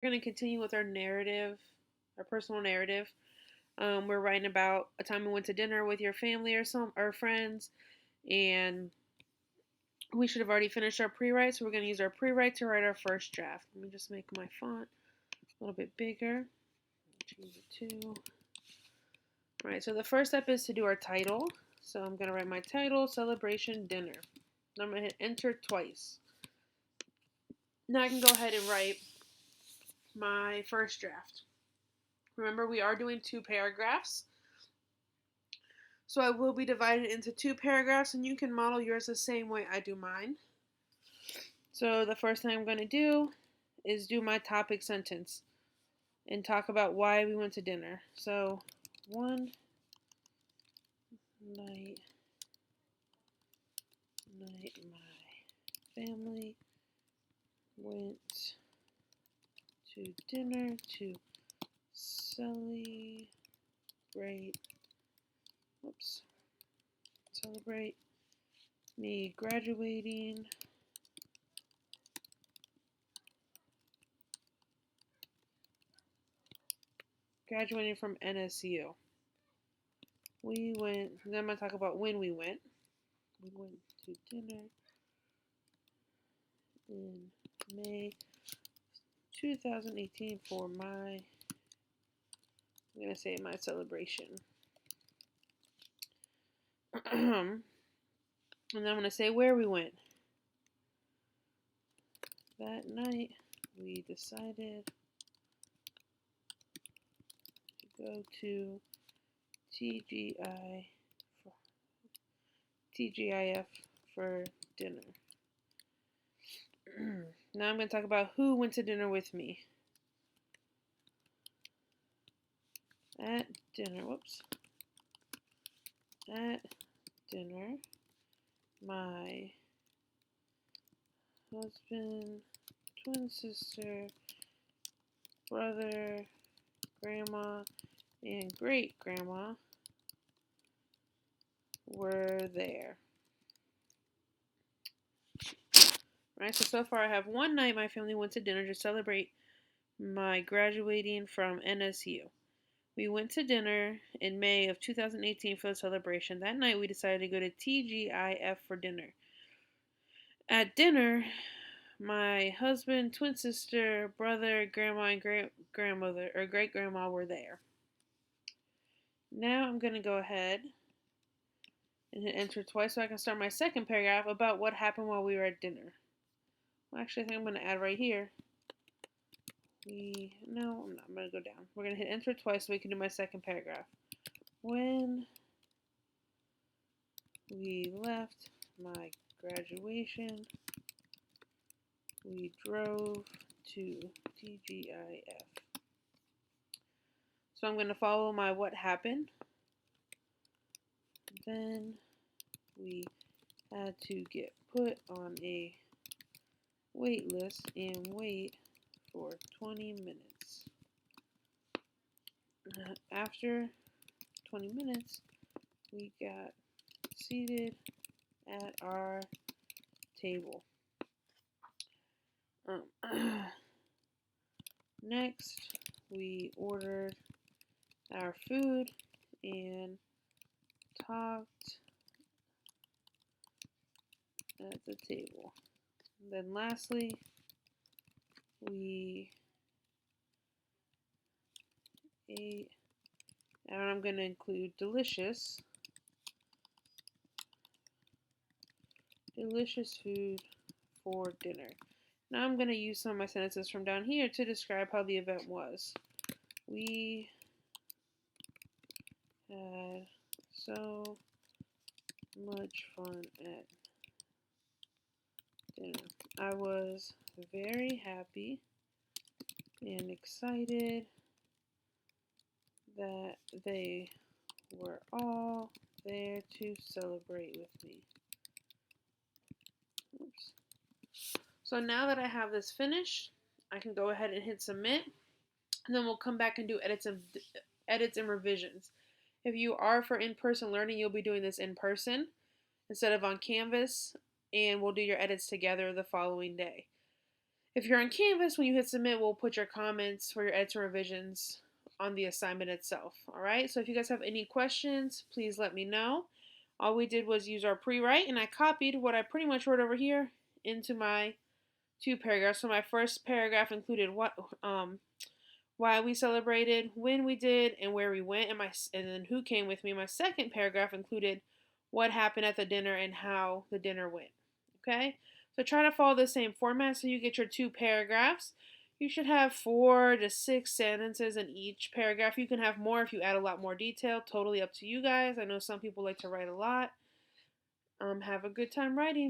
going to continue with our narrative, our personal narrative. We're writing about a time we went to dinner with your family or friends, and we should have already finished our pre-write, so we're going to use our pre-write to write our first draft. Let me just make my font a little bit bigger. Change it to. All right, so the first step is to do our title. So I'm going to write my title, Celebration Dinner. And I'm going to hit enter twice. Now I can go ahead and write my first draft. Remember, we are doing 2 paragraphs. So I will be divided into 2 paragraphs, and you can model yours the same way I do mine. So the first thing I'm going to do is do my topic sentence and talk about why we went to dinner. So, one night my family went to dinner to celebrate me graduating from NSU. We went, then I'm going to talk about when we went. We went to dinner in May 2018 for my, I'm going to say my celebration. And then I'm going to say where we went. That night, we decided to go to TGIF for dinner. Now I'm going to talk about who went to dinner with me. At dinner, my husband, twin sister, brother, grandma, and great grandma were there. Right, so far I have one night my family went to dinner to celebrate my graduating from NSU. We went to dinner in May of 2018 for the celebration. That night we decided to go to TGIF for dinner. At dinner, my husband, twin sister, brother, grandma, and grandmother or great grandma were there. Now I'm going to go ahead and hit enter twice so I can start my second paragraph about what happened while we were at dinner. Well, actually, I think I'm going to add right here. No, I'm not. I'm going to go down. We're going to hit enter twice so we can do my second paragraph. When we left my graduation, we drove to TGIF. So I'm going to follow my what happened. Then we had to get put on a wait list and wait for 20 minutes. After 20 minutes, we got seated at our table. Next, we ordered our food and talked at the table. Then lastly, we ate, and I'm going to include delicious food for dinner. Now I'm going to use some of my sentences from down here to describe how the event was. We had so much fun at dinner. I was very happy and excited that they were all there to celebrate with me. Oops. So now that I have this finished, I can go ahead and hit submit, and then we'll come back and do edits and revisions. If you are for in-person learning, you'll be doing this in person instead of on Canvas, and we'll do your edits together the following day. If you're on Canvas, when you hit submit, we'll put your comments for your edits and revisions on the assignment itself. All right, so if you guys have any questions, please let me know. All we did was use our pre-write, and I copied what I pretty much wrote over here into my 2 paragraphs. So my first paragraph included why we celebrated, when we did, and where we went, and then who came with me. My second paragraph included what happened at the dinner and how the dinner went. Okay, so try to follow the same format so you get your 2 paragraphs. You should have 4 to 6 sentences in each paragraph. You can have more if you add a lot more detail. Totally up to you guys. I know some people like to write a lot. Have a good time writing.